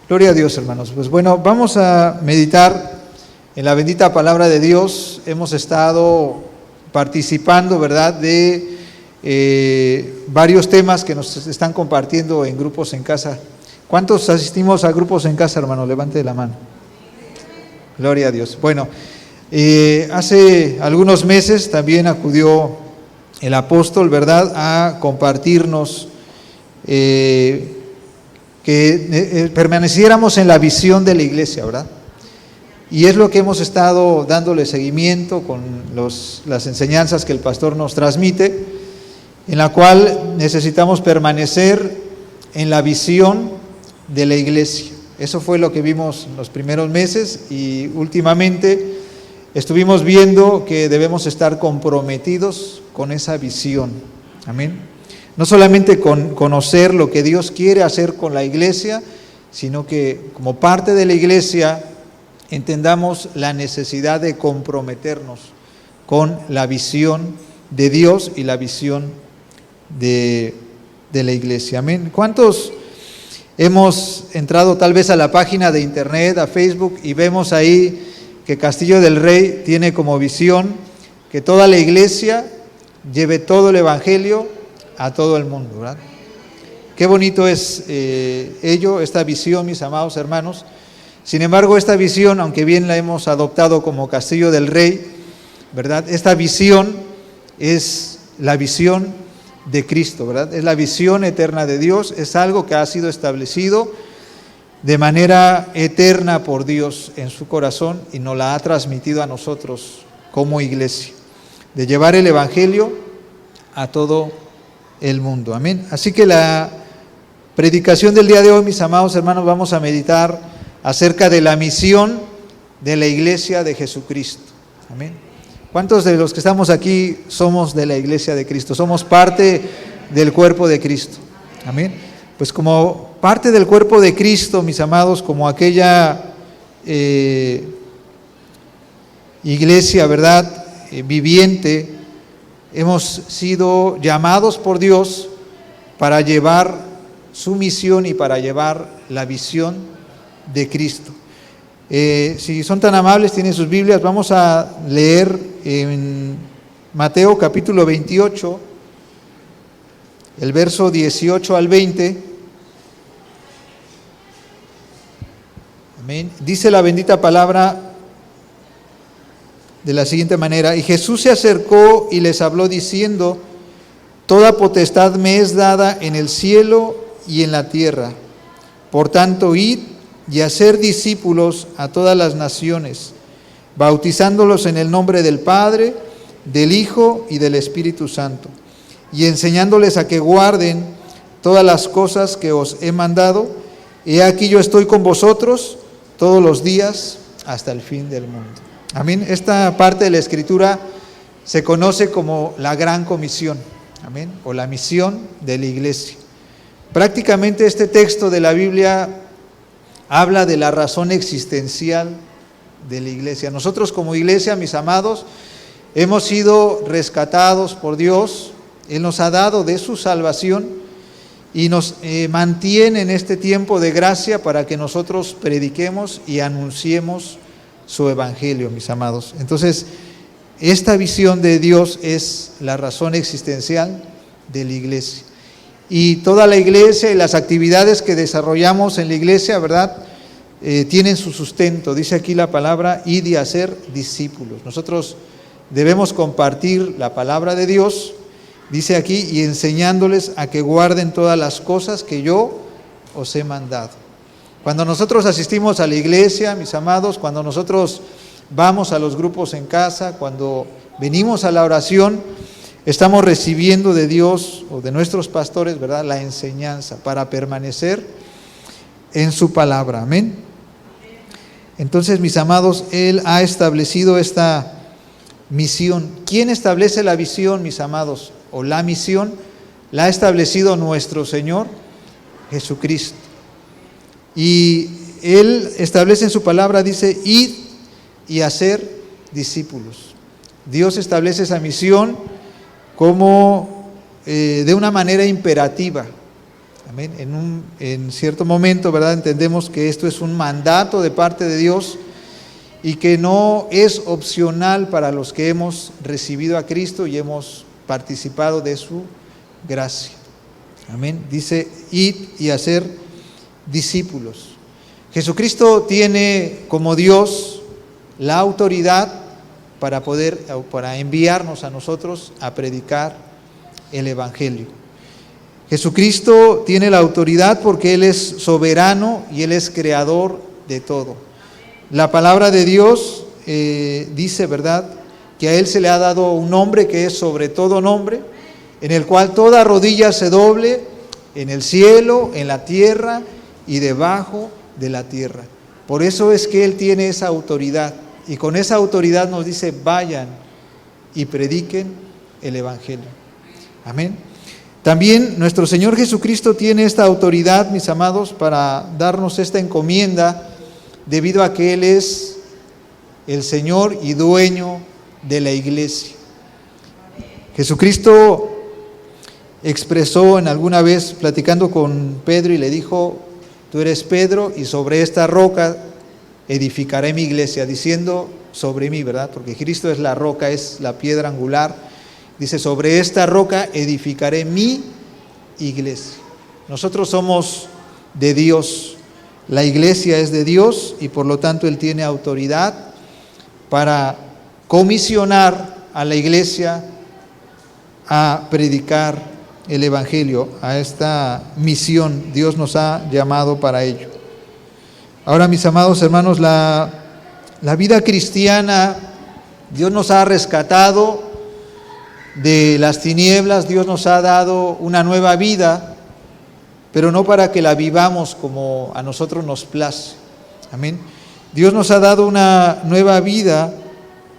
Gloria a Dios, hermanos. Pues bueno, vamos a meditar en la bendita palabra de Dios. Hemos estado participando, ¿verdad?, de varios temas que nos están compartiendo en grupos en casa. ¿Cuántos asistimos a grupos en casa, hermano? Levante la mano. Gloria a Dios. Bueno, hace algunos meses también acudió el apóstol, ¿verdad?, a compartirnos que permaneciéramos en la visión de la iglesia, ¿verdad? Y es lo que hemos estado dándole seguimiento con las enseñanzas que el pastor nos transmite, en la cual necesitamos permanecer en la visión de la iglesia. Eso fue lo que vimos en los primeros meses y últimamente estuvimos viendo que debemos estar comprometidos con esa visión. Amén. No solamente con conocer lo que Dios quiere hacer con la iglesia, sino que como parte de la iglesia entendamos la necesidad de comprometernos con la visión de Dios y la visión de la iglesia. Amén. ¿Cuántos hemos entrado tal vez a la página de internet, a Facebook, y vemos ahí que Castillo del Rey tiene como visión que toda la iglesia lleve todo el evangelio a todo el mundo, ¿verdad? Qué bonito es esta visión, mis amados hermanos. Sin embargo, esta visión, aunque bien la hemos adoptado como Castillo del Rey, ¿verdad?, esta visión es la visión de Cristo, ¿verdad? Es la visión eterna de Dios, es algo que ha sido establecido de manera eterna por Dios en su corazón y nos la ha transmitido a nosotros como iglesia, de llevar el evangelio a todo el mundo. Amén. Así que la predicación del día de hoy, mis amados hermanos, vamos a meditar acerca de la misión de la iglesia de Jesucristo. Amén. ¿Cuántos de los que estamos aquí somos de la iglesia de Cristo? Somos parte del cuerpo de Cristo. Amén. Pues como parte del cuerpo de Cristo, mis amados, como aquella iglesia, ¿verdad?, viviente, hemos sido llamados por Dios para llevar su misión y para llevar la visión de Cristo. Si son tan amables, tienen sus Biblias, vamos a leer en Mateo capítulo 28, el verso 18 al 20. Amén. Dice la bendita palabra de la siguiente manera: y Jesús se acercó y les habló diciendo: toda potestad me es dada en el cielo y en la tierra. Por tanto, id y hacer discípulos a todas las naciones, bautizándolos en el nombre del Padre, del Hijo y del Espíritu Santo, y enseñándoles a que guarden todas las cosas que os he mandado. He aquí yo estoy con vosotros todos los días hasta el fin del mundo. Amén. Esta parte de la Escritura se conoce como la Gran Comisión, amén, o la misión de la iglesia. Prácticamente este texto de la Biblia habla de la razón existencial de la iglesia. Nosotros como iglesia, mis amados, hemos sido rescatados por Dios. Él nos ha dado de su salvación y nos mantiene en este tiempo de gracia para que nosotros prediquemos y anunciemos su evangelio, mis amados. Entonces, esta visión de Dios es la razón existencial de la iglesia. Y toda la iglesia y las actividades que desarrollamos en la iglesia, ¿verdad?, tienen su sustento. Dice aquí la palabra: id y hacer discípulos. Nosotros debemos compartir la palabra de Dios, dice aquí, y enseñándoles a que guarden todas las cosas que yo os he mandado. Cuando nosotros asistimos a la iglesia, mis amados, cuando nosotros vamos a los grupos en casa, cuando venimos a la oración, estamos recibiendo de Dios o de nuestros pastores, ¿verdad?, la enseñanza para permanecer en su palabra. Amén. Entonces, mis amados, Él ha establecido esta misión. ¿Quién establece la visión, mis amados? O la misión la ha establecido nuestro Señor Jesucristo. Y Él establece en su palabra, dice: id y hacer discípulos. Dios establece esa misión como de una manera imperativa. Amén. En cierto momento, ¿verdad?, entendemos que esto es un mandato de parte de Dios y que no es opcional para los que hemos recibido a Cristo y hemos participado de su gracia. Amén. Dice, id y hacer discípulos. Jesucristo tiene como Dios la autoridad para enviarnos a nosotros a predicar el Evangelio. Jesucristo tiene la autoridad porque Él es soberano y Él es creador de todo. La palabra de Dios dice, ¿verdad?, que a Él se le ha dado un nombre que es sobre todo nombre, en el cual toda rodilla se doble en el cielo, en la tierra y debajo de la tierra. Por eso es que Él tiene esa autoridad, y con esa autoridad nos dice, vayan y prediquen el Evangelio. Amén. También nuestro Señor Jesucristo tiene esta autoridad, mis amados, para darnos esta encomienda, debido a que Él es el Señor y dueño de la iglesia. Jesucristo expresó en alguna vez, platicando con Pedro, y le dijo, tú eres Pedro, y sobre esta roca edificaré mi iglesia, diciendo sobre mí, ¿verdad? Porque Cristo es la roca, es la piedra angular. Dice, sobre esta roca edificaré mi iglesia. Nosotros somos de Dios, la iglesia es de Dios, y por lo tanto Él tiene autoridad para comisionar a la iglesia a predicar el Evangelio, a esta misión. Dios nos ha llamado para ello. Ahora, mis amados hermanos, la vida cristiana, Dios nos ha rescatado de las tinieblas, Dios nos ha dado una nueva vida, pero no para que la vivamos como a nosotros nos place. Amén. Dios nos ha dado una nueva vida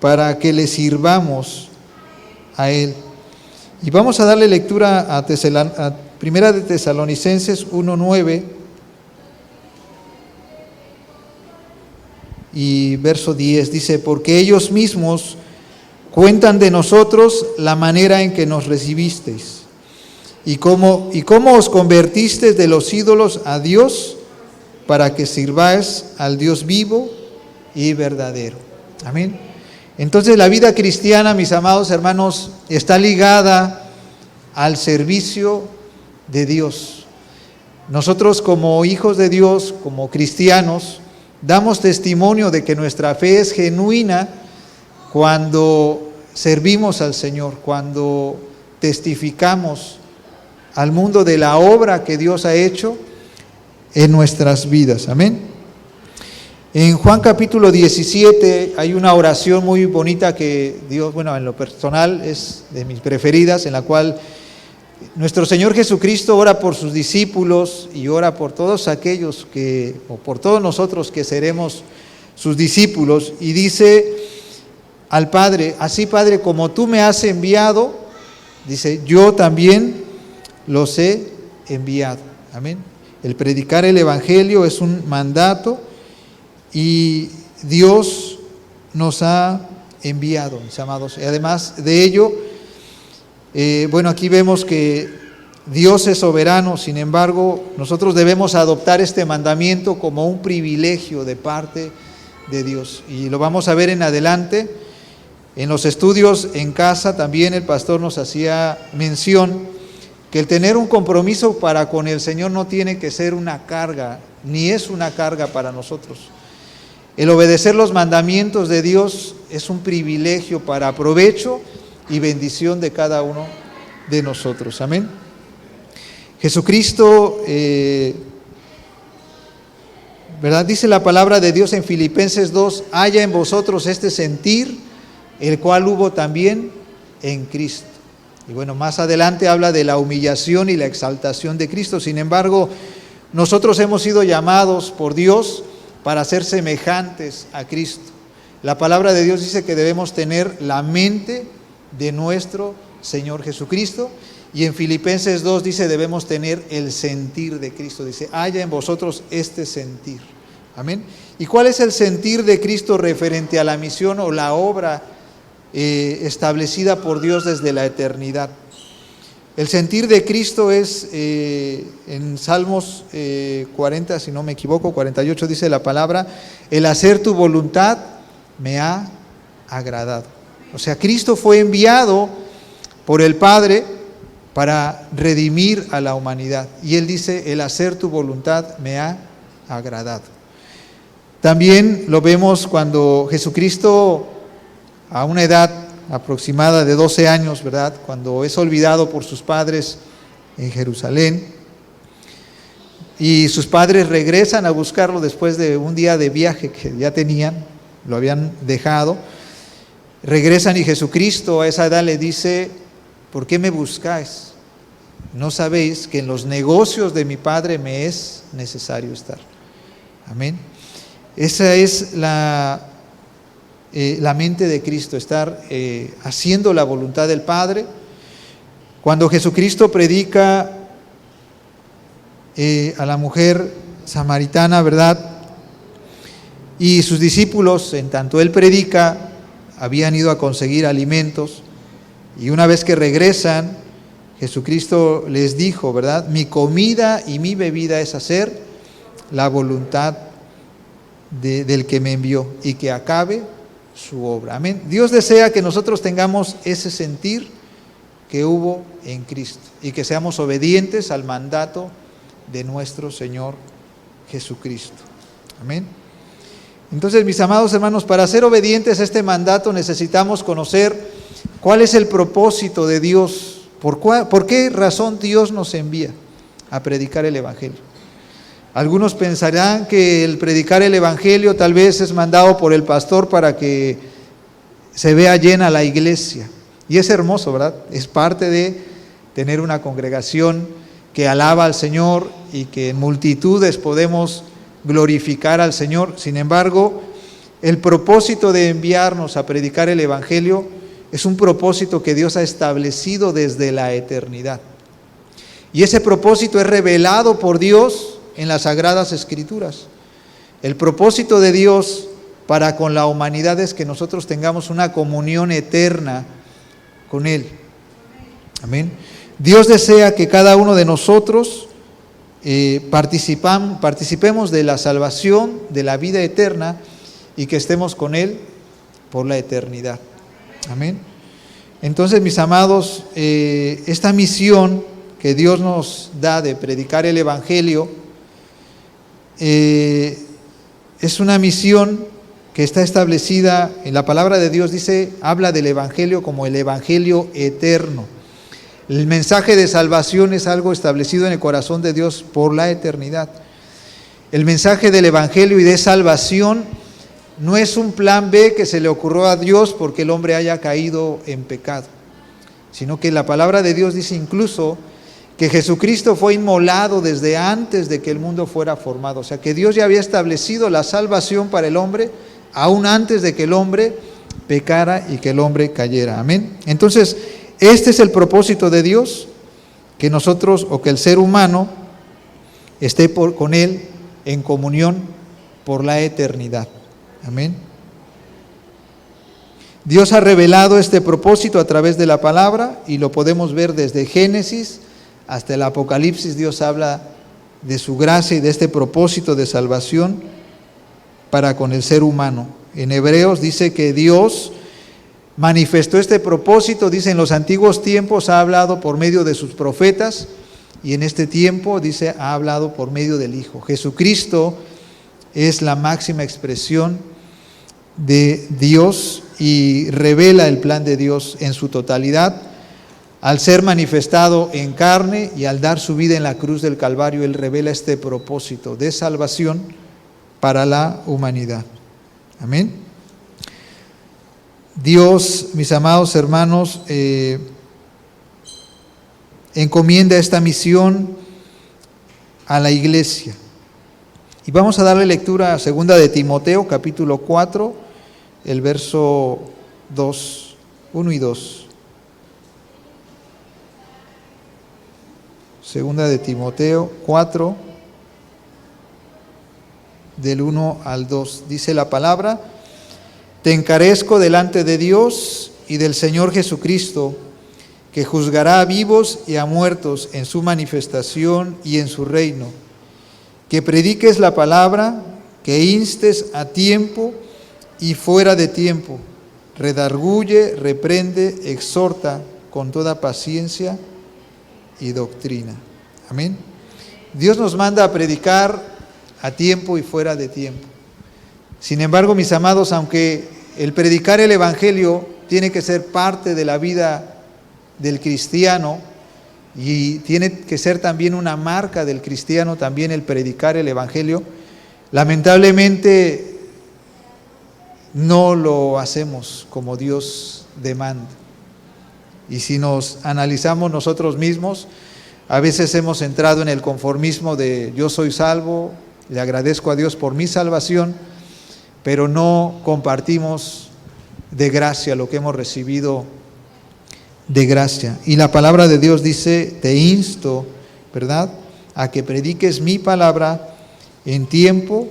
para que le sirvamos a Él. Y vamos a darle lectura a Primera de Tesalonicenses 1:9 y verso 10. Dice, porque ellos mismos cuentan de nosotros la manera en que nos recibisteis y cómo os convertisteis de los ídolos a Dios para que sirváis al Dios vivo y verdadero. Amén. Entonces la vida cristiana, mis amados hermanos, está ligada al servicio de Dios. Nosotros como hijos de Dios, como cristianos, damos testimonio de que nuestra fe es genuina cuando servimos al Señor, cuando testificamos al mundo de la obra que Dios ha hecho en nuestras vidas. Amén. En Juan capítulo 17 hay una oración muy bonita que Dios, bueno, en lo personal es de mis preferidas, en la cual nuestro Señor Jesucristo ora por sus discípulos y ora por todos aquellos o por todos nosotros que seremos sus discípulos, y dice al Padre, así Padre, como tú me has enviado, dice, yo también los he enviado. Amén. El predicar el Evangelio es un mandato y Dios nos ha enviado, mis amados. Y además de ello, bueno, aquí vemos que Dios es soberano, sin embargo, nosotros debemos adoptar este mandamiento como un privilegio de parte de Dios. Y lo vamos a ver en adelante. En los estudios en casa también el pastor nos hacía mención que el tener un compromiso para con el Señor no tiene que ser una carga, ni es una carga para nosotros. El obedecer los mandamientos de Dios es un privilegio para provecho y bendición de cada uno de nosotros. Amén. Jesucristo, ¿verdad? Dice la palabra de Dios en Filipenses 2, haya en vosotros este sentir, el cual hubo también en Cristo. Y bueno, más adelante habla de la humillación y la exaltación de Cristo. Sin embargo, nosotros hemos sido llamados por Dios para ser semejantes a Cristo. La palabra de Dios dice que debemos tener la mente de nuestro Señor Jesucristo, y en Filipenses 2 dice debemos tener el sentir de Cristo. Dice, haya en vosotros este sentir. Amén. ¿Y cuál es el sentir de Cristo referente a la misión o la obra establecida por Dios desde la eternidad? El sentir de Cristo es, en Salmos 40, si no me equivoco, 48 dice la palabra, el hacer tu voluntad me ha agradado. O sea, Cristo fue enviado por el Padre para redimir a la humanidad. Y Él dice, el hacer tu voluntad me ha agradado. También lo vemos cuando Jesucristo, a una edad aproximada de 12 años, ¿verdad?, cuando es olvidado por sus padres en Jerusalén, y sus padres regresan a buscarlo después de un día de viaje que ya tenían, lo habían dejado, regresan y Jesucristo a esa edad le dice, ¿por qué me buscáis? ¿No sabéis que en los negocios de mi Padre me es necesario estar? Amén. Esa es la mente de Cristo, estar haciendo la voluntad del Padre. Cuando Jesucristo predica a la mujer samaritana, ¿verdad?, y sus discípulos, en tanto Él predica, habían ido a conseguir alimentos, y una vez que regresan, Jesucristo les dijo, ¿verdad?, mi comida y mi bebida es hacer la voluntad del que me envió y que acabe su obra. Amén. Dios desea que nosotros tengamos ese sentir que hubo en Cristo y que seamos obedientes al mandato de nuestro Señor Jesucristo. Amén. Entonces, mis amados hermanos, para ser obedientes a este mandato necesitamos conocer cuál es el propósito de Dios, por qué razón Dios nos envía a predicar el Evangelio. Algunos pensarán que el predicar el Evangelio tal vez es mandado por el pastor para que se vea llena la iglesia. Y es hermoso, ¿verdad? Es parte de tener una congregación que alaba al Señor y que en multitudes podemos glorificar al Señor. Sin embargo, el propósito de enviarnos a predicar el Evangelio es un propósito que Dios ha establecido desde la eternidad. Y ese propósito es revelado por Dios en las Sagradas Escrituras. El propósito de Dios para con la humanidad es que nosotros tengamos una comunión eterna con Él. Amén. Dios desea que cada uno de nosotros participemos de la salvación, de la vida eterna, y que estemos con Él por la eternidad. Amén. Entonces, mis amados, esta misión que Dios nos da de predicar el Evangelio es una misión que está establecida en la palabra de Dios. Habla del Evangelio como el Evangelio eterno. El mensaje de salvación es algo establecido en el corazón de Dios por la eternidad. El mensaje del Evangelio y de salvación no es un plan B que se le ocurrió a Dios porque el hombre haya caído en pecado, sino que la palabra de Dios dice incluso que Jesucristo fue inmolado desde antes de que el mundo fuera formado. O sea, que Dios ya había establecido la salvación para el hombre, aún antes de que el hombre pecara y que el hombre cayera. Amén. Entonces, este es el propósito de Dios, que nosotros, o que el ser humano, esté con Él en comunión por la eternidad. Amén. Dios ha revelado este propósito a través de la palabra y lo podemos ver desde Génesis hasta el Apocalipsis. Dios habla de su gracia y de este propósito de salvación para con el ser humano. En Hebreos dice que Dios manifestó este propósito, dice, en los antiguos tiempos ha hablado por medio de sus profetas, y en este tiempo, dice, ha hablado por medio del Hijo. Jesucristo es la máxima expresión de Dios y revela el plan de Dios en su totalidad. Al ser manifestado en carne y al dar su vida en la cruz del Calvario, Él revela este propósito de salvación para la humanidad. Amén. Dios, mis amados hermanos, encomienda esta misión a la iglesia. Y vamos a darle lectura a 2 de Timoteo, capítulo 4, el verso 2, 1 y 2. 2 de Timoteo 4, del 1 al 2. Dice la palabra: te encarezco delante de Dios y del Señor Jesucristo, que juzgará a vivos y a muertos en su manifestación y en su reino. Que prediques la palabra, que instes a tiempo y fuera de tiempo. Redarguye, reprende, exhorta con toda paciencia y doctrina. Amén. Dios nos manda a predicar a tiempo y fuera de tiempo. Sin embargo, mis amados, aunque el predicar el Evangelio tiene que ser parte de la vida del cristiano y tiene que ser también una marca del cristiano, también el predicar el Evangelio, lamentablemente no lo hacemos como Dios demanda. Y si nos analizamos nosotros mismos, a veces hemos entrado en el conformismo de yo soy salvo, le agradezco a Dios por mi salvación, pero no compartimos de gracia lo que hemos recibido de gracia. Y la palabra de Dios dice, te insto, ¿verdad?, a que prediques mi palabra en tiempo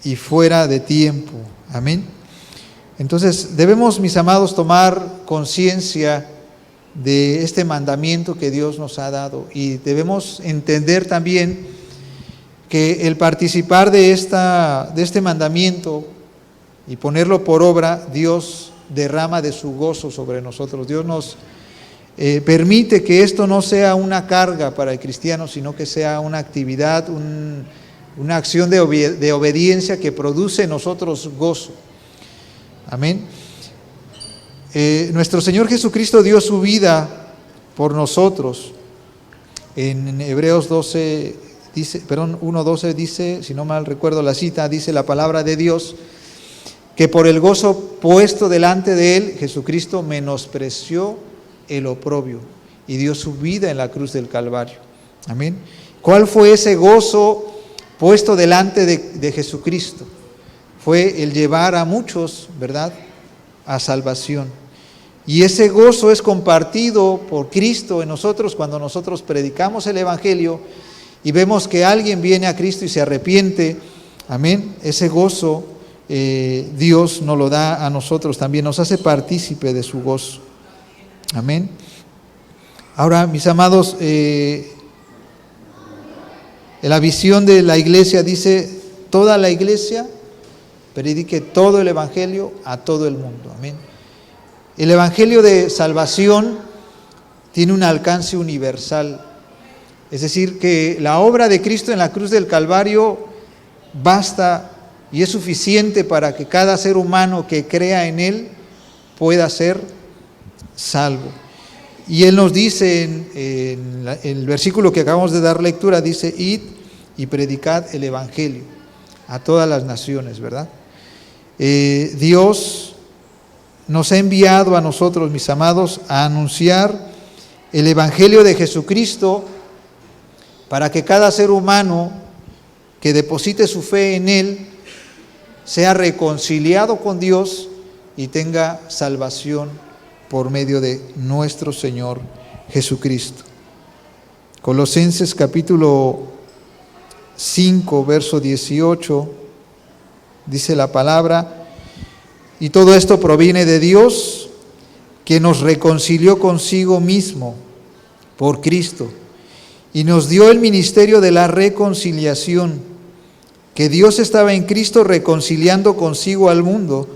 y fuera de tiempo. Amén. Entonces debemos, mis amados, tomar conciencia de este mandamiento que Dios nos ha dado, y debemos entender también que el participar de este mandamiento y ponerlo por obra, Dios derrama de su gozo sobre nosotros. Dios nos permite que esto no sea una carga para el cristiano, sino que sea una actividad, una acción de obediencia que produce en nosotros gozo. Amén. Nuestro Señor Jesucristo dio su vida por nosotros. En Hebreos 1:12 dice, si no mal recuerdo la cita, dice la palabra de Dios, que por el gozo puesto delante de él, Jesucristo menospreció el oprobio y dio su vida en la cruz del Calvario. Amén. ¿Cuál fue ese gozo puesto delante de Jesucristo? Fue el llevar a muchos, ¿verdad?, a salvación. Y ese gozo es compartido por Cristo en nosotros cuando nosotros predicamos el Evangelio y vemos que alguien viene a Cristo y se arrepiente. Amén. Ese gozo Dios nos lo da a nosotros también, nos hace partícipe de su gozo. Amén. Ahora, mis amados, la visión de la iglesia dice, toda la iglesia predique todo el Evangelio a todo el mundo. Amén. El Evangelio de salvación tiene un alcance universal. Es decir, que la obra de Cristo en la cruz del Calvario basta y es suficiente para que cada ser humano que crea en Él pueda ser salvo. Y Él nos dice en el versículo que acabamos de dar lectura, dice, id y predicad el Evangelio a todas las naciones, ¿verdad? Dios nos ha enviado a nosotros, mis amados, a anunciar el Evangelio de Jesucristo para que cada ser humano que deposite su fe en Él sea reconciliado con Dios y tenga salvación por medio de nuestro Señor Jesucristo. Colosenses capítulo 5, verso 18, dice la palabra, y todo esto proviene de Dios, que nos reconcilió consigo mismo por Cristo, y nos dio el ministerio de la reconciliación, que Dios estaba en Cristo reconciliando consigo al mundo,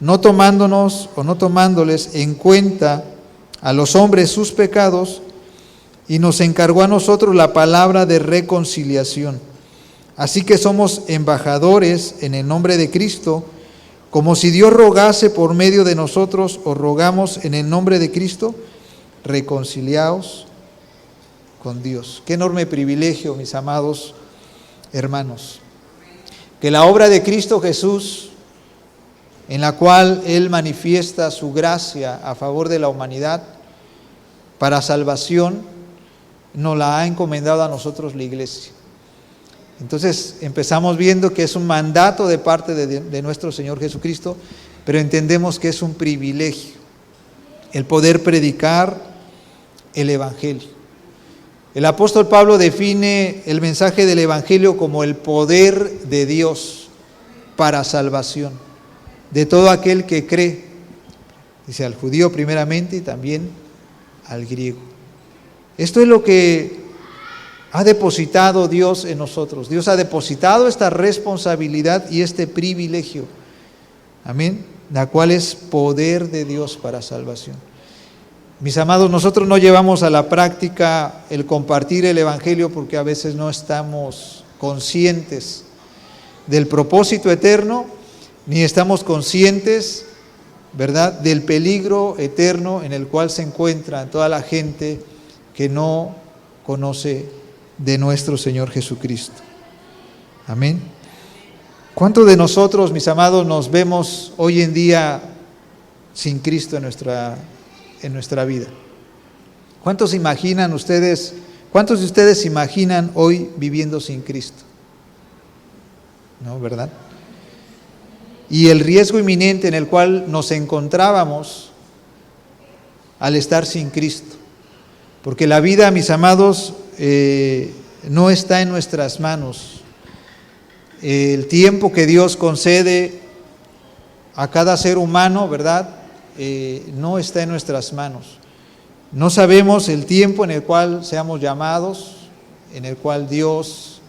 no tomándonos o no tomándoles en cuenta a los hombres sus pecados, y nos encargó a nosotros la palabra de reconciliación. Así que somos embajadores en el nombre de Cristo, como si Dios rogase por medio de nosotros, os rogamos en el nombre de Cristo, reconciliaos con Dios. Qué enorme privilegio, mis amados hermanos, que la obra de Cristo Jesús, en la cual Él manifiesta su gracia a favor de la humanidad para salvación, nos la ha encomendado a nosotros la iglesia. Entonces empezamos viendo que es un mandato de parte de nuestro Señor Jesucristo, pero entendemos que es un privilegio el poder predicar el Evangelio. El apóstol Pablo define el mensaje del Evangelio como el poder de Dios para salvación de todo aquel que cree. Dice al judío primeramente y también al griego. Esto es lo que ha depositado Dios en nosotros. Dios ha depositado esta responsabilidad y este privilegio. Amén. La cual es poder de Dios para salvación. Mis amados, nosotros no llevamos a la práctica el compartir el Evangelio porque a veces no estamos conscientes del propósito eterno, ni estamos conscientes, ¿verdad?, del peligro eterno en el cual se encuentra toda la gente que no conoce de nuestro Señor Jesucristo. Amén. ¿Cuántos de nosotros, mis amados, nos vemos hoy en día sin Cristo en nuestra vida? ¿Cuántos imaginan ustedes, cuántos de ustedes se imaginan hoy viviendo sin Cristo? ¿No, verdad? Y el riesgo inminente en el cual nos encontrábamos al estar sin Cristo. Porque la vida, mis amados, no está en nuestras manos. El tiempo que Dios concede a cada ser humano, ¿verdad?, no está en nuestras manos. No sabemos el tiempo en el cual seamos llamados, en el cual Dios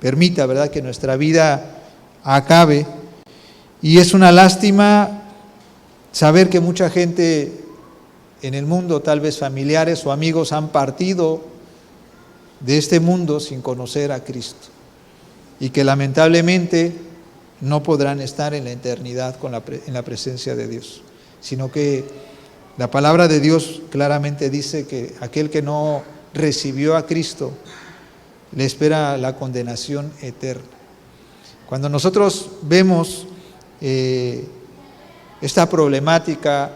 permita, ¿verdad?, que nuestra vida acabe. Y es una lástima saber que mucha gente en el mundo, tal vez familiares o amigos, han partido de este mundo sin conocer a Cristo. Y que lamentablemente no podrán estar en la eternidad en la presencia de Dios, sino que la palabra de Dios claramente dice que aquel que no recibió a Cristo le espera la condenación eterna. Cuando nosotros vemos esta problemática,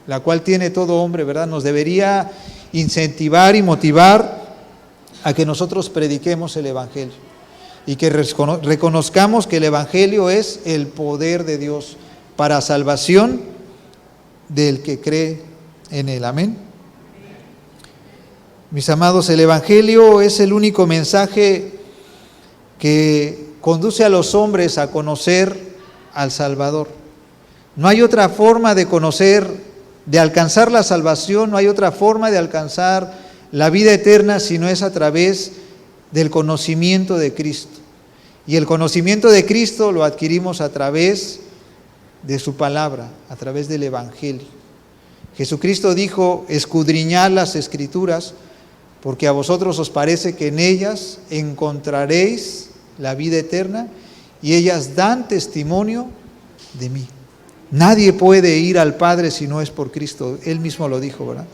la cual tiene todo hombre, ¿verdad?, nos debería incentivar y motivar a que nosotros prediquemos el Evangelio. Y que reconozcamos que el Evangelio es el poder de Dios para salvación del que cree en él. Amén. Mis amados, el Evangelio es el único mensaje que conduce a los hombres a conocer al Salvador. No hay otra forma de conocer, de alcanzar la salvación, no hay otra forma de alcanzar la vida eterna si no es a través del conocimiento de Cristo. Y el conocimiento de Cristo lo adquirimos a través de su palabra, a través del Evangelio. Jesucristo dijo: escudriñad las Escrituras, porque a vosotros os parece que en ellas encontraréis la vida eterna, y ellas dan testimonio de mí. Nadie puede ir al Padre si no es por Cristo. Él mismo lo dijo, ¿verdad?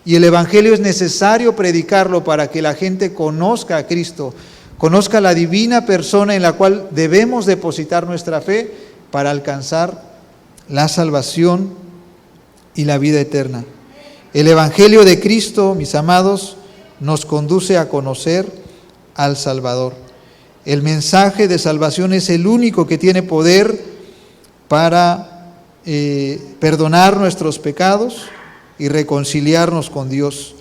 Y el Evangelio es necesario predicarlo para que la gente conozca a Cristo, conozca la divina persona en la cual debemos depositar nuestra fe para alcanzar la salvación y la vida eterna. El Evangelio de Cristo, mis amados, nos conduce a conocer al Salvador. El mensaje de salvación es el único que tiene poder para perdonar nuestros pecados y reconciliarnos con Dios.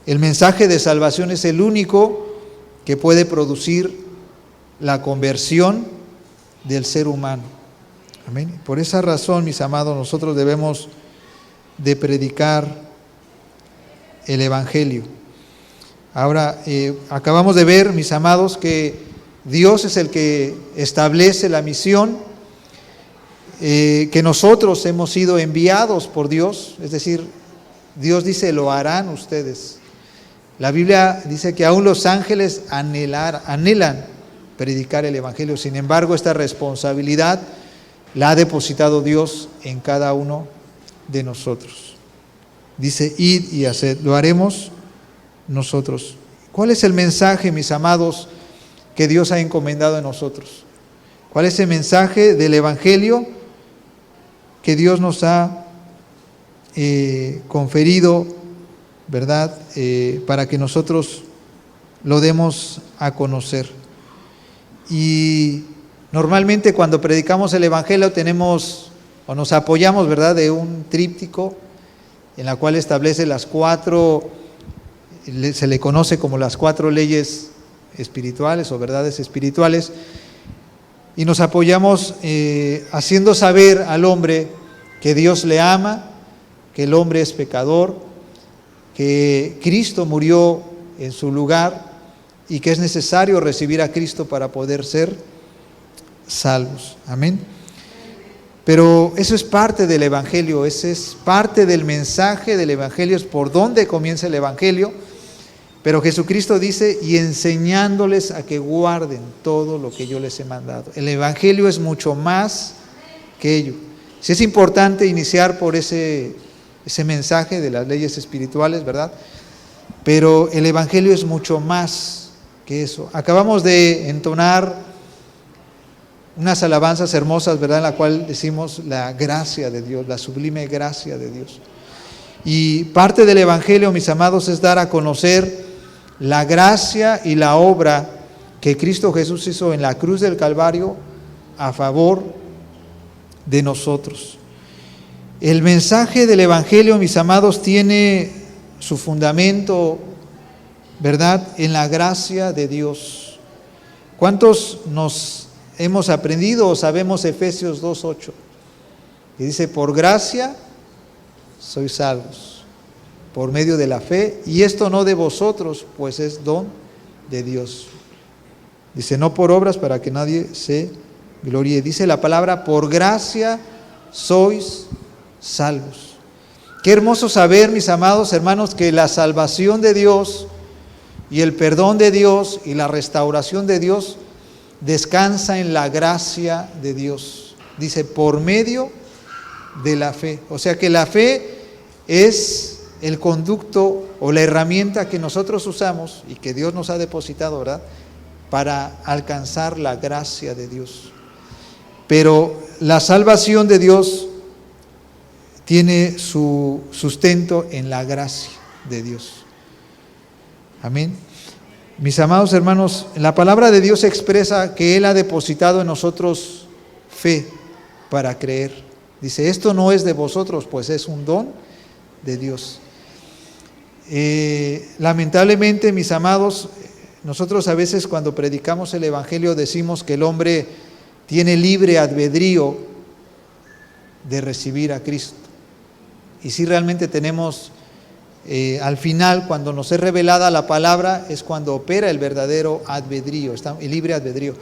El mensaje de salvación es el único que puede producir la conversión del ser humano. Amén. Por esa razón, mis amados, nosotros debemos de predicar el Evangelio. Ahora, acabamos de ver, mis amados, que Dios es el que establece la misión, que nosotros hemos sido enviados por Dios, es decir, Dios dice: lo harán ustedes. La Biblia dice que aún los ángeles anhelan predicar el Evangelio. Sin embargo, esta responsabilidad la ha depositado Dios en cada uno de nosotros. Dice: id y haced. Lo haremos nosotros. ¿Cuál es el mensaje, mis amados, que Dios ha encomendado en nosotros? ¿Cuál es el mensaje del Evangelio que Dios nos ha conferido, ¿verdad?, para que nosotros lo demos a conocer? Y normalmente cuando predicamos el Evangelio tenemos o nos apoyamos, ¿verdad?, de un tríptico en la cual establece las 4, se le conoce como las 4 leyes espirituales o verdades espirituales, y nos apoyamos haciendo saber al hombre que Dios le ama, que el hombre es pecador, que Cristo murió en su lugar y que es necesario recibir a Cristo para poder ser salvos. Amén. Pero eso es parte del Evangelio, ese es parte del mensaje del Evangelio, es por donde comienza el Evangelio. Pero Jesucristo dice, y enseñándoles a que guarden todo lo que yo les he mandado. El Evangelio es mucho más que ello. Sí es importante iniciar por ese mensaje de las leyes espirituales, ¿verdad? Pero el Evangelio es mucho más que eso. Acabamos de entonar unas alabanzas hermosas, ¿verdad? En la cual decimos la gracia de Dios, la sublime gracia de Dios. Y parte del Evangelio, mis amados, es dar a conocer la gracia y la obra que Cristo Jesús hizo en la cruz del Calvario a favor de nosotros. El mensaje del Evangelio, mis amados, tiene su fundamento, ¿verdad?, en la gracia de Dios. ¿Cuántos nos hemos aprendido o sabemos Efesios 2:8? Y dice, por gracia sois salvos, por medio de la fe, y esto no de vosotros, pues es don de Dios. Dice, no por obras para que nadie se gloríe. Dice la palabra, por gracia sois salvos. Qué hermoso saber, mis amados hermanos, que la salvación de Dios y el perdón de Dios y la restauración de Dios descansa en la gracia de Dios. Dice, por medio de la fe. O sea que la fe es el conducto o la herramienta que nosotros usamos y que Dios nos ha depositado, ¿verdad?, para alcanzar la gracia de Dios. Pero la salvación de Dios tiene su sustento en la gracia de Dios. Amén. Mis amados hermanos, la palabra de Dios expresa que Él ha depositado en nosotros fe para creer. Dice, esto no es de vosotros, pues es un don de Dios. Lamentablemente, mis amados, nosotros a veces cuando predicamos el Evangelio decimos que el hombre tiene libre albedrío de recibir a Cristo. Y si realmente tenemos, al final, cuando nos es revelada la palabra, es cuando opera el verdadero albedrío, el libre albedrío.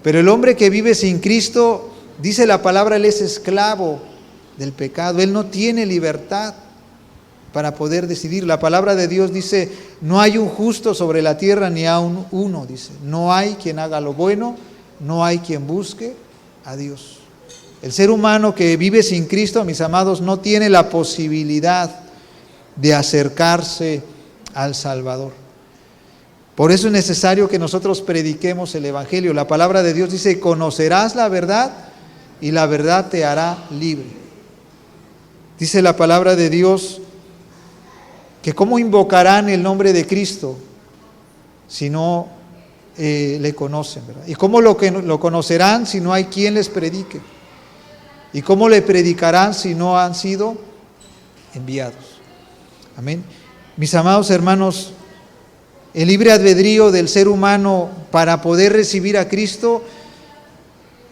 Pero el hombre que vive sin Cristo, dice la palabra, él es esclavo del pecado, él no tiene libertad para poder decidir. La palabra de Dios dice, no hay un justo sobre la tierra ni aun uno, dice. No hay quien haga lo bueno, no hay quien busque a Dios. El ser humano que vive sin Cristo, mis amados, no tiene la posibilidad de acercarse al Salvador. Por eso es necesario que nosotros prediquemos el Evangelio. La palabra de Dios dice, conocerás la verdad y la verdad te hará libre. Dice la palabra de Dios que cómo invocarán el nombre de Cristo si no le conocen, ¿verdad? Y cómo lo conocerán si no hay quien les predique. Y cómo le predicarán si no han sido enviados. Amén. Mis amados hermanos, el libre albedrío del ser humano para poder recibir a Cristo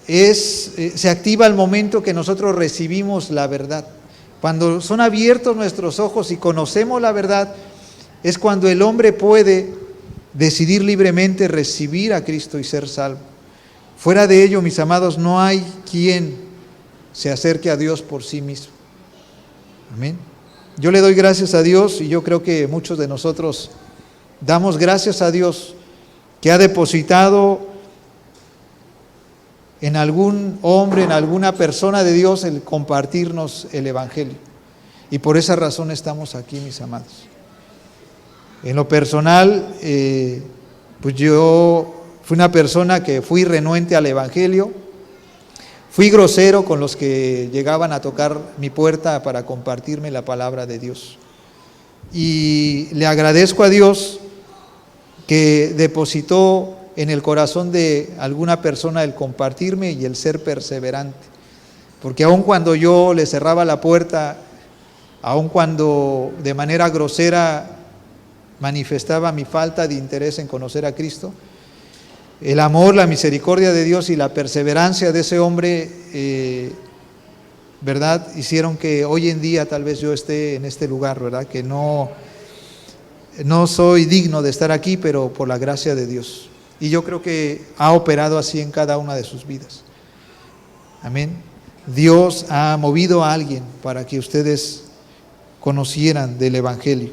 se activa al momento que nosotros recibimos la verdad. Cuando son abiertos nuestros ojos y conocemos la verdad, es cuando el hombre puede decidir libremente recibir a Cristo y ser salvo. Fuera de ello, mis amados, no hay quien se acerque a Dios por sí mismo. Amén. Yo le doy gracias a Dios y yo creo que muchos de nosotros damos gracias a Dios que ha depositado en algún hombre, en alguna persona de Dios, el compartirnos el Evangelio. Y por esa razón estamos aquí, mis amados. En lo personal, pues yo fui una persona que fui renuente al Evangelio, fui grosero con los que llegaban a tocar mi puerta para compartirme la palabra de Dios. Y le agradezco a Dios que depositó en el corazón de alguna persona el compartirme y el ser perseverante. Porque aun cuando yo le cerraba la puerta, aun cuando de manera grosera manifestaba mi falta de interés en conocer a Cristo, el amor, la misericordia de Dios y la perseverancia de ese hombre ¿verdad?, hicieron que hoy en día tal vez yo esté en este lugar, ¿verdad?, que no soy digno de estar aquí, pero por la gracia de Dios. Y yo creo que ha operado así en cada una de sus vidas. Amén. Dios ha movido a alguien para que ustedes conocieran del Evangelio.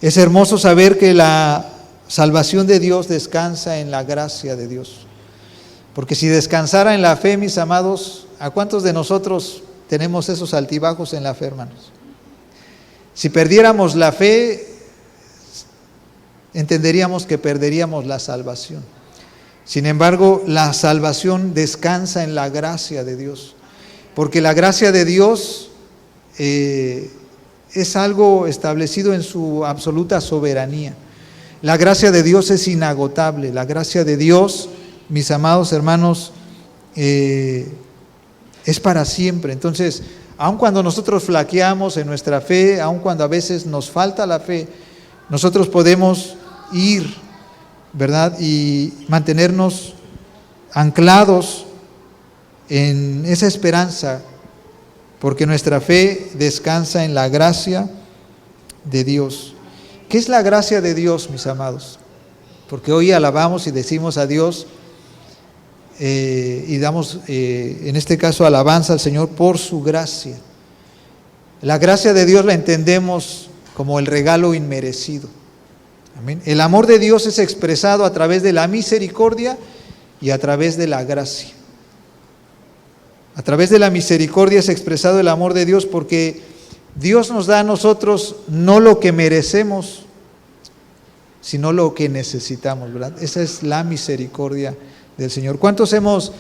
Es hermoso saber que la salvación de Dios descansa en la gracia de Dios. Porque si descansara en la fe, mis amados, ¿a cuántos de nosotros tenemos esos altibajos en la fe, hermanos? Si perdiéramos la fe, entenderíamos que perderíamos la salvación. Sin embargo, la salvación descansa en la gracia de Dios, porque la gracia de Dios es algo establecido en su absoluta soberanía. La gracia de Dios es inagotable. La gracia de Dios, mis amados hermanos, es para siempre. Entonces, aun cuando nosotros flaqueamos en nuestra fe, aun cuando a veces nos falta la fe, nosotros podemos ir, ¿verdad?, y mantenernos anclados en esa esperanza, porque nuestra fe descansa en la gracia de Dios. ¿Qué es la gracia de Dios, mis amados? Porque hoy alabamos y decimos a Dios y damos, en este caso, alabanza al Señor por su gracia. La gracia de Dios la entendemos como el regalo inmerecido. Amén. El amor de Dios es expresado a través de la misericordia y a través de la gracia. A través de la misericordia es expresado el amor de Dios, porque Dios nos da a nosotros no lo que merecemos, sino lo que necesitamos, ¿verdad? Esa es la misericordia del Señor. ¿Cuántos hemos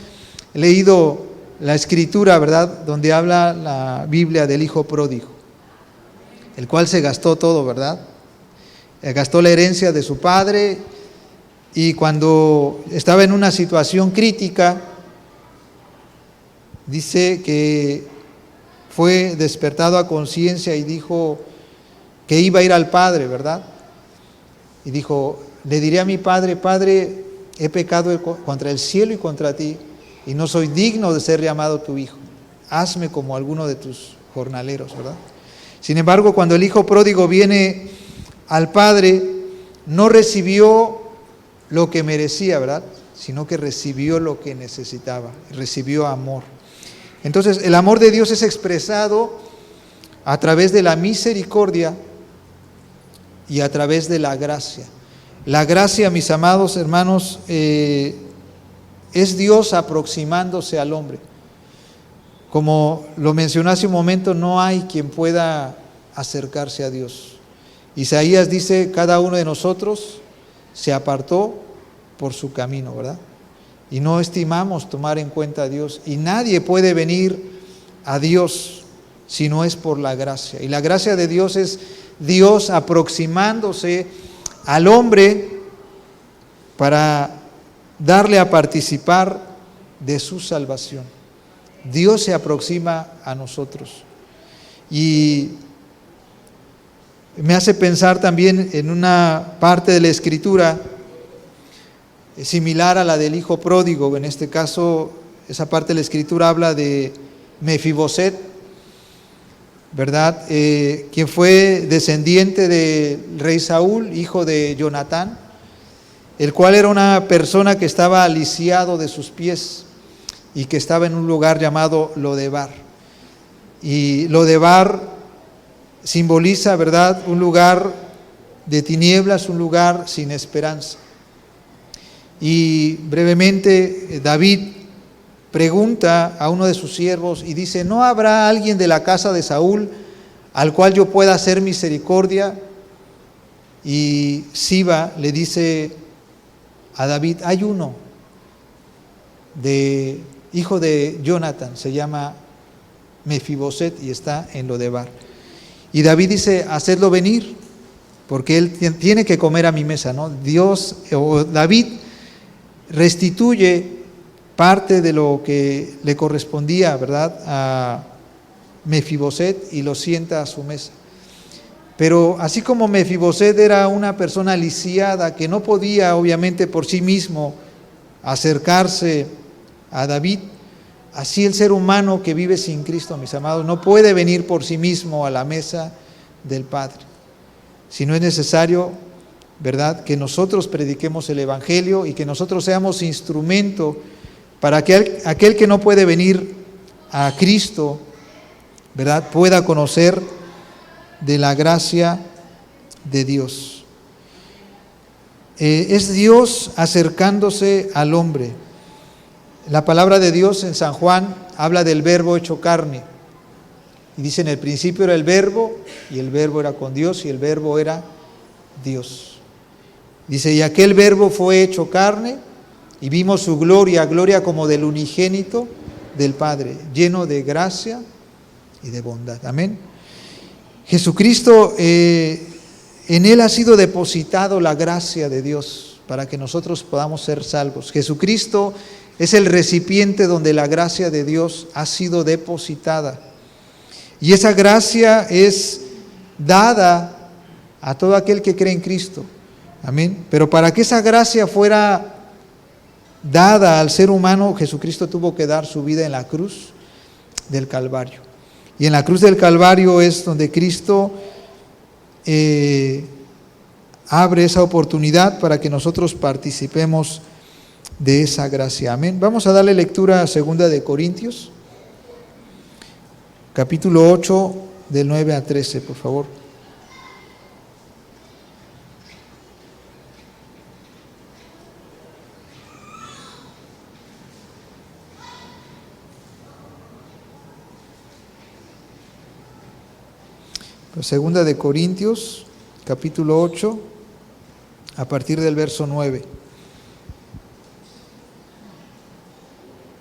leído la Escritura, verdad?, donde habla la Biblia del hijo pródigo, el cual se gastó todo, ¿verdad? Gastó la herencia de su padre, y cuando estaba en una situación crítica, dice que fue despertado a conciencia y dijo que iba a ir al Padre, ¿verdad? Y dijo, le diré a mi Padre: Padre, he pecado contra el cielo y contra ti, y no soy digno de ser llamado tu hijo. Hazme como alguno de tus jornaleros, ¿verdad? Sin embargo, cuando el hijo pródigo viene al Padre, no recibió lo que merecía, ¿verdad?, sino que recibió lo que necesitaba, recibió amor. Entonces, el amor de Dios es expresado a través de la misericordia y a través de la gracia. La gracia, mis amados hermanos, es Dios aproximándose al hombre. Como lo mencioné hace un momento, no hay quien pueda acercarse a Dios. Isaías dice: cada uno de nosotros se apartó por su camino, ¿verdad? Y no estimamos tomar en cuenta a Dios. Y nadie puede venir a Dios si no es por la gracia. Y la gracia de Dios es Dios aproximándose al hombre para darle a participar de su salvación. Dios se aproxima a nosotros. Y me hace pensar también en una parte de la Escritura similar a la del hijo pródigo. En este caso, esa parte de la Escritura habla de Mefiboset, ¿verdad? Quien fue descendiente del rey Saúl, hijo de Jonatán, el cual era una persona que estaba lisiado de sus pies y que estaba en un lugar llamado Lodebar. Y Lodebar simboliza, ¿verdad?, un lugar de tinieblas, un lugar sin esperanza. Y brevemente David pregunta a uno de sus siervos y dice: ¿no habrá alguien de la casa de Saúl al cual yo pueda hacer misericordia? Y Siba le dice a David: hay uno, hijo de Jonatán, se llama Mefiboset y está en Lodebar. Y David dice: hacedlo venir, porque él tiene que comer a mi mesa, ¿no? David restituye parte de lo que le correspondía, ¿verdad?, a Mefiboset, y lo sienta a su mesa. Pero así como Mefiboset era una persona lisiada que no podía, obviamente, por sí mismo acercarse a David, así el ser humano que vive sin Cristo, mis amados, no puede venir por sí mismo a la mesa del Padre. Si no es necesario, ¿verdad?, que nosotros prediquemos el Evangelio y que nosotros seamos instrumento para que aquel que no puede venir a Cristo, ¿verdad?, pueda conocer de la gracia de Dios. Es Dios acercándose al hombre. La palabra de Dios en San Juan habla del Verbo hecho carne. Y dice, en el principio era el Verbo, y el Verbo era con Dios, y el Verbo era Dios. Dice, y aquel Verbo fue hecho carne, y vimos su gloria, gloria como del unigénito del Padre, lleno de gracia y de bondad. Amén. Jesucristo, en Él ha sido depositado la gracia de Dios para que nosotros podamos ser salvos. Jesucristo es el recipiente donde la gracia de Dios ha sido depositada. Y esa gracia es dada a todo aquel que cree en Cristo. Amén. Pero para que esa gracia fuera dada al ser humano, Jesucristo tuvo que dar su vida en la cruz del Calvario. Y en la cruz del Calvario es donde Cristo abre esa oportunidad para que nosotros participemos de esa gracia. Amén. Vamos a darle lectura a 2 Corintios, capítulo 8, del 9 a 13, por favor. Segunda de Corintios, capítulo 8, a partir del verso 9.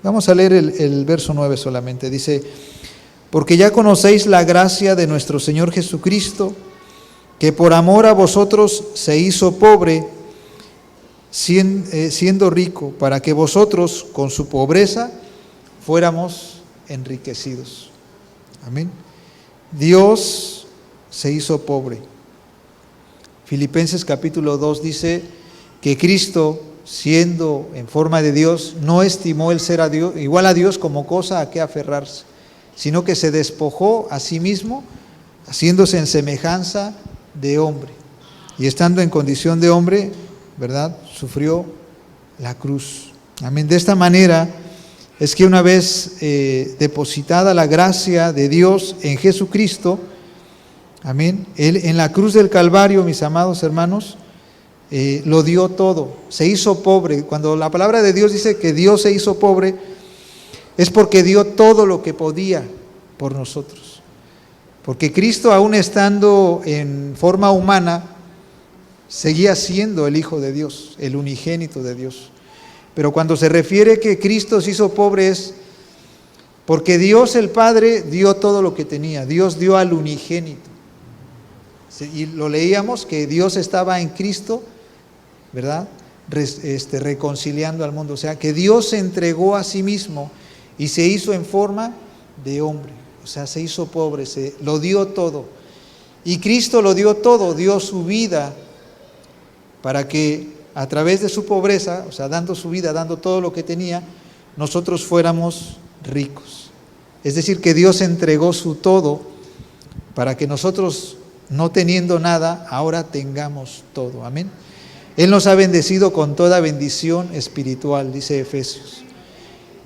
Vamos a leer el verso 9 solamente. Dice, porque ya conocéis la gracia de nuestro Señor Jesucristo, que por amor a vosotros se hizo pobre, siendo rico, para que vosotros con su pobreza fuéramos enriquecidos. Amén. Dios se hizo pobre. Filipenses capítulo 2 dice que Cristo, siendo en forma de Dios, no estimó el ser igual a Dios como cosa a que aferrarse, sino que se despojó a sí mismo, haciéndose en semejanza de hombre. Y estando en condición de hombre, ¿verdad?, sufrió la cruz. Amén. De esta manera es que una vez depositada la gracia de Dios en Jesucristo, amén, Él en la cruz del Calvario, mis amados hermanos, lo dio todo, se hizo pobre. Cuando la palabra de Dios dice que Dios se hizo pobre, es porque dio todo lo que podía por nosotros. Porque Cristo, aún estando en forma humana, seguía siendo el Hijo de Dios, el unigénito de Dios. Pero cuando se refiere que Cristo se hizo pobre es porque Dios el Padre dio todo lo que tenía. Dios dio al unigénito. Y lo leíamos que Dios estaba en Cristo, ¿verdad?, reconciliando al mundo. O sea, que Dios se entregó a sí mismo y se hizo en forma de hombre. O sea, se hizo pobre, lo dio todo. Y Cristo lo dio todo, dio su vida para que a través de su pobreza, o sea, dando su vida, dando todo lo que tenía, nosotros fuéramos ricos. Es decir, que Dios entregó su todo para que nosotros, no teniendo nada, ahora tengamos todo. Amén. Él nos ha bendecido con toda bendición espiritual, dice Efesios.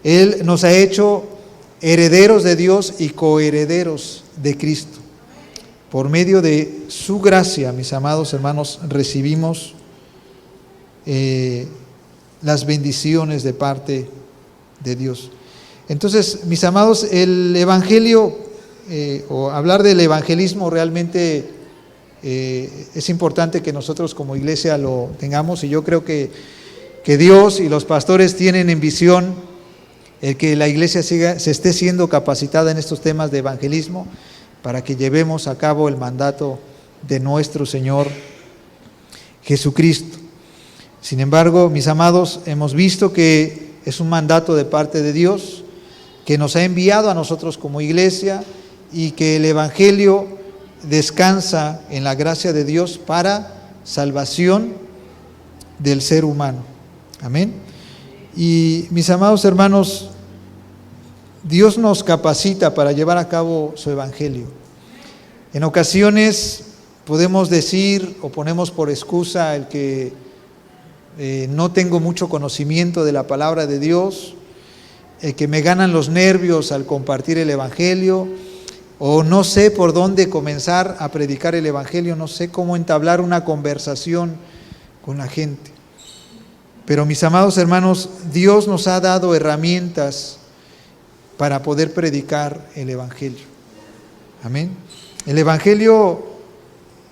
Él nos ha hecho herederos de Dios y coherederos de Cristo. Por medio de su gracia, mis amados hermanos, recibimos las bendiciones de parte de Dios. Entonces, mis amados, el Evangelio, o hablar del evangelismo realmente es importante que nosotros como iglesia lo tengamos, y yo creo que Dios y los pastores tienen en visión el que la iglesia se esté siendo capacitada en estos temas de evangelismo para que llevemos a cabo el mandato de nuestro Señor Jesucristo. Sin embargo, mis amados, hemos visto que es un mandato de parte de Dios que nos ha enviado a nosotros como iglesia, y que el Evangelio descansa en la gracia de Dios para salvación del ser humano. Amén. Y mis amados hermanos, Dios nos capacita para llevar a cabo su evangelio. En ocasiones podemos decir o ponemos por excusa el que no tengo mucho conocimiento de la palabra de Dios, que me ganan los nervios al compartir el evangelio, o no sé por dónde comenzar a predicar el evangelio, no sé cómo entablar una conversación con la gente. Pero mis amados hermanos, Dios nos ha dado herramientas para poder predicar el evangelio. Amén. El evangelio,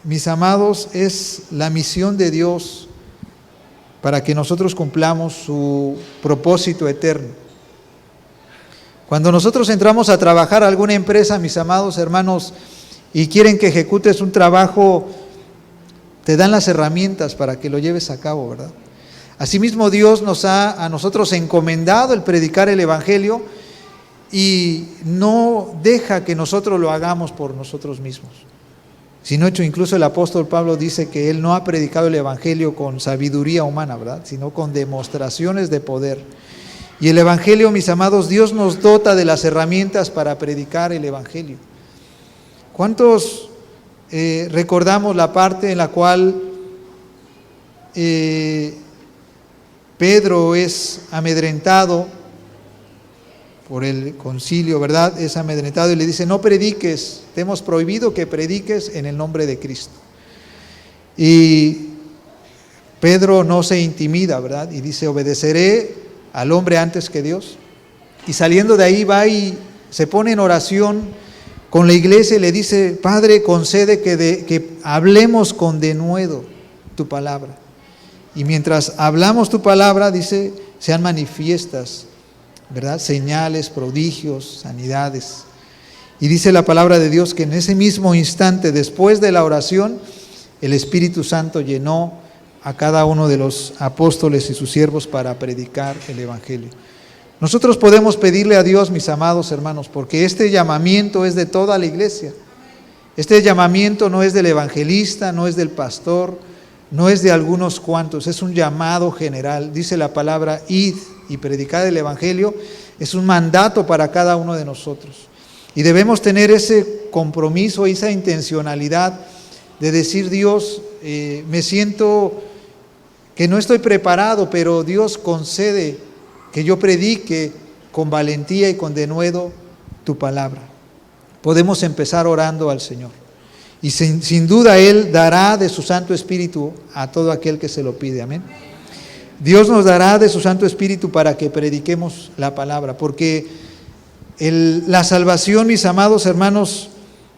mis amados, es la misión de Dios para que nosotros cumplamos su propósito eterno. Cuando nosotros entramos a trabajar a alguna empresa, mis amados hermanos, y quieren que ejecutes un trabajo, te dan las herramientas para que lo lleves a cabo, ¿verdad? Asimismo, Dios nos ha a nosotros encomendado el predicar el evangelio y no deja que nosotros lo hagamos por nosotros mismos. Sino hecho, incluso el apóstol Pablo dice que él no ha predicado el evangelio con sabiduría humana, ¿verdad? Sino con demostraciones de poder. Y el evangelio, mis amados, Dios nos dota de las herramientas para predicar el evangelio. ¿Cuántos recordamos la parte en la cual Pedro es amedrentado por el concilio, ¿verdad? Es amedrentado y le dice: no prediques, te hemos prohibido que prediques en el nombre de Cristo. Y Pedro no se intimida, ¿verdad? Y dice: obedeceré al hombre antes que Dios. Y saliendo de ahí va y se pone en oración con la iglesia y le dice: Padre, concede que hablemos con denuedo tu palabra. Y mientras hablamos tu palabra, dice, sean manifiestas, ¿verdad? Señales, prodigios, sanidades. Y dice la palabra de Dios que en ese mismo instante, después de la oración, el Espíritu Santo llenó a cada uno de los apóstoles y sus siervos para predicar el evangelio. Nosotros podemos pedirle a Dios, mis amados hermanos, porque este llamamiento es de toda la iglesia. Este llamamiento no es del evangelista, no es del pastor, no es de algunos cuantos, es un llamado general. Dice la palabra: id y predicad el evangelio. Es un mandato para cada uno de nosotros. Y debemos tener ese compromiso, esa intencionalidad de decir: Dios, me siento que no estoy preparado, pero Dios concede que yo predique con valentía y con denuedo tu palabra. Podemos empezar orando al Señor. Y sin duda Él dará de su Santo Espíritu a todo aquel que se lo pide. Amén. Dios nos dará de su Santo Espíritu para que prediquemos la palabra, porque la salvación, mis amados hermanos,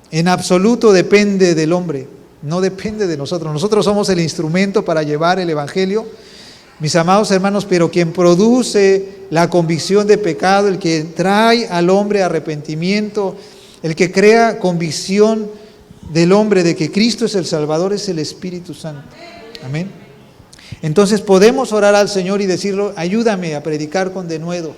en absoluto depende del hombre, no depende de nosotros. Nosotros somos el instrumento para llevar el evangelio, mis amados hermanos, pero quien produce la convicción de pecado, el que trae al hombre arrepentimiento, el que crea convicción del hombre de que Cristo es el Salvador, es el Espíritu Santo. Amén. Entonces podemos orar al Señor y decirlo: ayúdame a predicar con denuedo,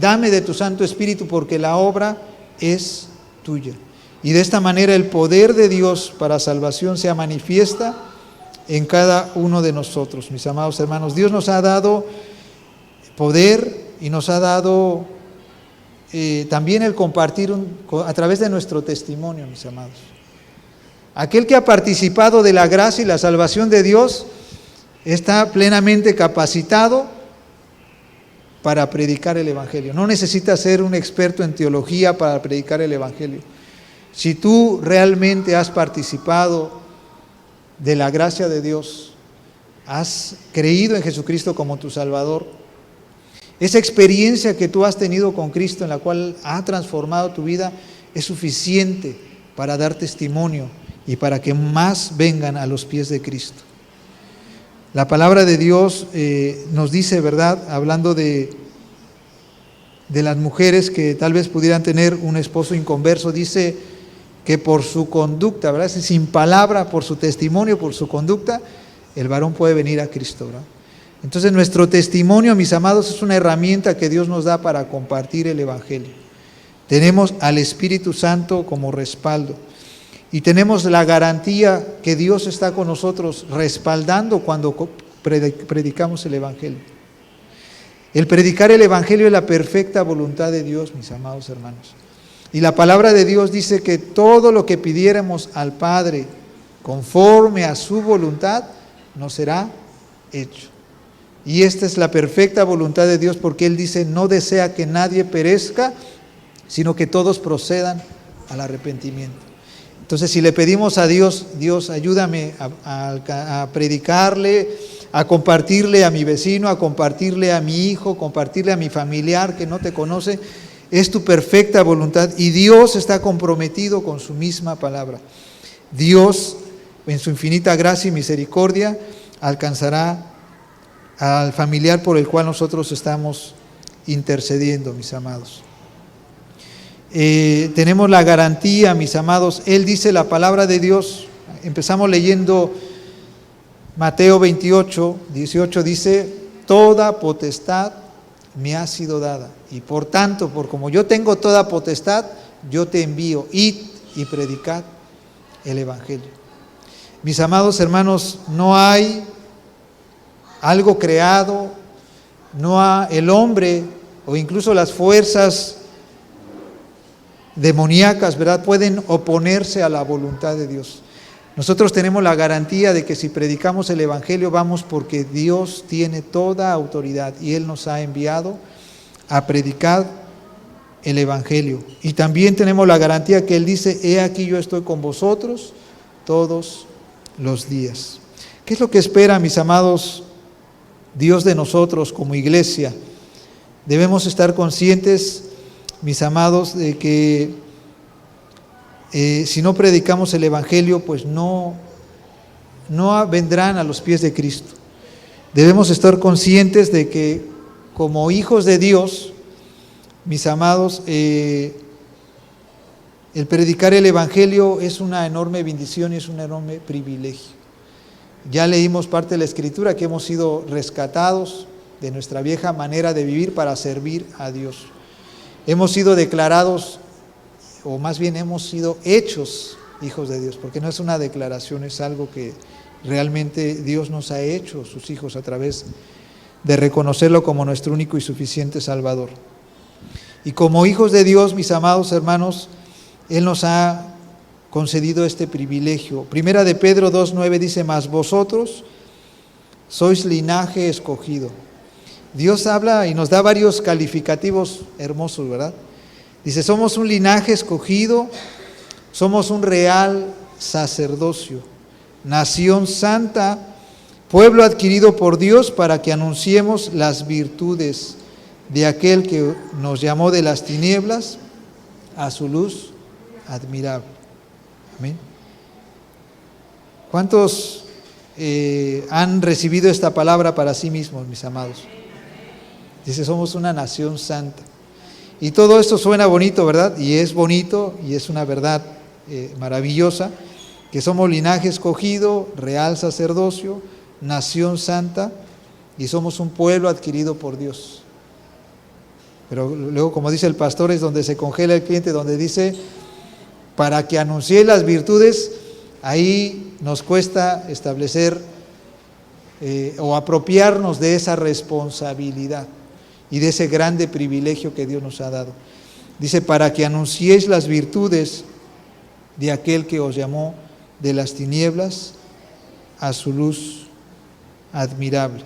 dame de tu Santo Espíritu, porque la obra es tuya. Y de esta manera el poder de Dios para salvación se manifiesta en cada uno de nosotros, mis amados hermanos. Dios nos ha dado poder y nos ha dado también el compartir a través de nuestro testimonio, mis amados. Aquel que ha participado de la gracia y la salvación de Dios está plenamente capacitado para predicar el evangelio. No necesita ser un experto en teología para predicar el evangelio. Si tú realmente has participado de la gracia de Dios, has creído en Jesucristo como tu Salvador, esa experiencia que tú has tenido con Cristo, en la cual ha transformado tu vida, es suficiente para dar testimonio y para que más vengan a los pies de Cristo. La palabra de Dios nos dice, ¿verdad?, hablando de las mujeres que tal vez pudieran tener un esposo inconverso, dice que por su conducta, ¿verdad?, sin palabra, por su testimonio, por su conducta, el varón puede venir a Cristo, ¿verdad? Entonces nuestro testimonio, mis amados, es una herramienta que Dios nos da para compartir el evangelio. Tenemos al Espíritu Santo como respaldo y tenemos la garantía que Dios está con nosotros respaldando cuando predicamos el evangelio. El predicar el Evangelio es la perfecta voluntad de Dios, mis amados hermanos. Y la palabra de Dios dice que todo lo que pidiéramos al Padre conforme a su voluntad nos será hecho. Y esta es la perfecta voluntad de Dios, porque Él dice, no desea que nadie perezca, sino que todos procedan al arrepentimiento. Entonces, si le pedimos a Dios, Dios, ayúdame a predicarle, a compartirle a mi vecino, a compartirle a mi hijo, compartirle a mi familiar que no te conoce, es tu perfecta voluntad, y Dios está comprometido con su misma palabra. Dios, en su infinita gracia y misericordia, alcanzará al familiar por el cual nosotros estamos intercediendo, mis amados. Tenemos la garantía, mis amados. Él dice, la palabra de Dios, empezamos leyendo Mateo 28, 18, dice, toda potestad me ha sido dada, y por tanto, por como yo tengo toda potestad, yo te envío, id y predicad el Evangelio. Mis amados hermanos, no hay algo creado, el hombre o incluso las fuerzas demoníacas, ¿verdad?, pueden oponerse a la voluntad de Dios. Nosotros tenemos la garantía de que si predicamos el Evangelio vamos porque Dios tiene toda autoridad y Él nos ha enviado a predicar el Evangelio. Y también tenemos la garantía que Él dice, he aquí yo estoy con vosotros todos los días. ¿Qué es lo que espera, mis amados, Dios de nosotros como iglesia? Debemos estar conscientes, mis amados, de que si no predicamos el Evangelio, pues no vendrán a los pies de Cristo. Debemos estar conscientes de que como hijos de Dios, mis amados, el predicar el Evangelio es una enorme bendición y es un enorme privilegio. Ya leímos parte de la Escritura que hemos sido rescatados de nuestra vieja manera de vivir para servir a Dios. Hemos sido declarados, o más bien hemos sido hechos hijos de Dios, porque no es una declaración, es algo que realmente Dios nos ha hecho sus hijos a través de reconocerlo como nuestro único y suficiente Salvador. Y como hijos de Dios, mis amados hermanos, Él nos ha concedido este privilegio. Primera de Pedro 2:9 dice, mas vosotros sois linaje escogido. Dios habla y nos da varios calificativos hermosos, ¿verdad? Dice, somos un linaje escogido, somos un real sacerdocio, nación santa, pueblo adquirido por Dios para que anunciemos las virtudes de aquel que nos llamó de las tinieblas a su luz admirable. Amén. ¿Cuántos han recibido esta palabra para sí mismos, mis amados? Dice, somos una nación santa. Y todo esto suena bonito, ¿verdad? Y es bonito y es una verdad maravillosa, que somos linaje escogido, real sacerdocio, nación santa, y somos un pueblo adquirido por Dios. Pero luego, como dice el pastor, es donde se congela el cliente, donde dice, para que anuncie las virtudes, ahí nos cuesta establecer o apropiarnos de esa responsabilidad y de ese grande privilegio que Dios nos ha dado. Dice, para que anunciéis las virtudes de aquel que os llamó de las tinieblas a su luz admirable.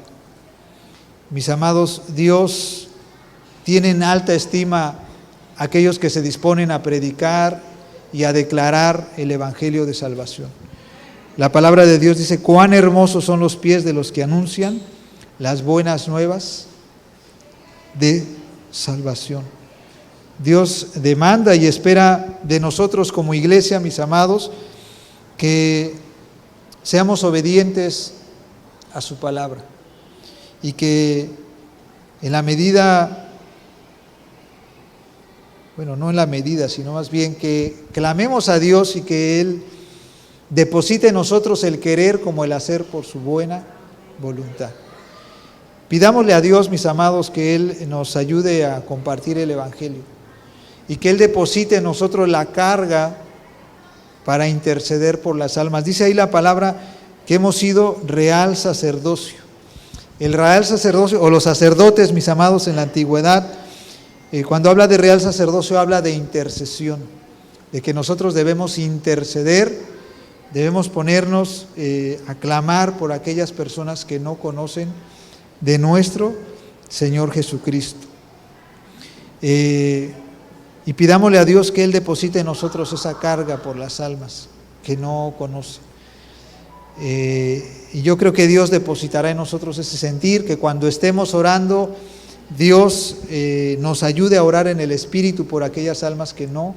Mis amados, Dios tiene en alta estima a aquellos que se disponen a predicar y a declarar el Evangelio de salvación. La palabra de Dios dice, cuán hermosos son los pies de los que anuncian las buenas nuevas de salvación. Dios demanda y espera de nosotros como iglesia, mis amados, que seamos obedientes a su palabra y que en la medida, bueno, no en la medida, sino más bien que clamemos a Dios y que Él deposite en nosotros el querer como el hacer por su buena voluntad. Pidámosle a Dios, mis amados, que Él nos ayude a compartir el Evangelio y que Él deposite en nosotros la carga para interceder por las almas. Dice ahí la palabra que hemos sido real sacerdocio. El real sacerdocio, o los sacerdotes, mis amados, en la antigüedad, cuando habla de real sacerdocio, habla de intercesión, de que nosotros debemos interceder, debemos ponernos a clamar por aquellas personas que no conocen de nuestro Señor Jesucristo. Y pidámosle a Dios que Él deposite en nosotros esa carga por las almas que no conoce. Y yo creo que Dios depositará en nosotros ese sentir, que cuando estemos orando, Dios nos ayude a orar en el Espíritu por aquellas almas que no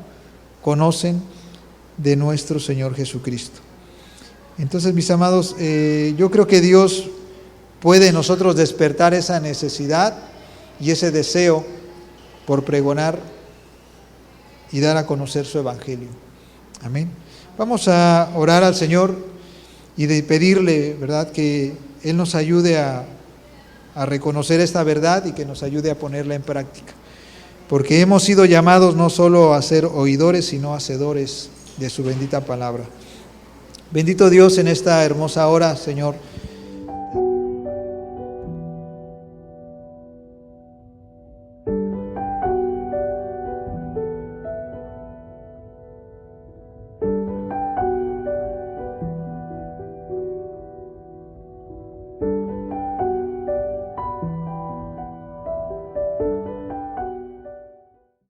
conocen de nuestro Señor Jesucristo. Entonces, mis amados, yo creo que Dios puede en nosotros despertar esa necesidad y ese deseo por pregonar y dar a conocer su Evangelio. Amén. Vamos a orar al Señor y de pedirle, ¿verdad?, que Él nos ayude a reconocer esta verdad y que nos ayude a ponerla en práctica. Porque hemos sido llamados no solo a ser oidores, sino hacedores de su bendita palabra. Bendito Dios, en esta hermosa hora, Señor,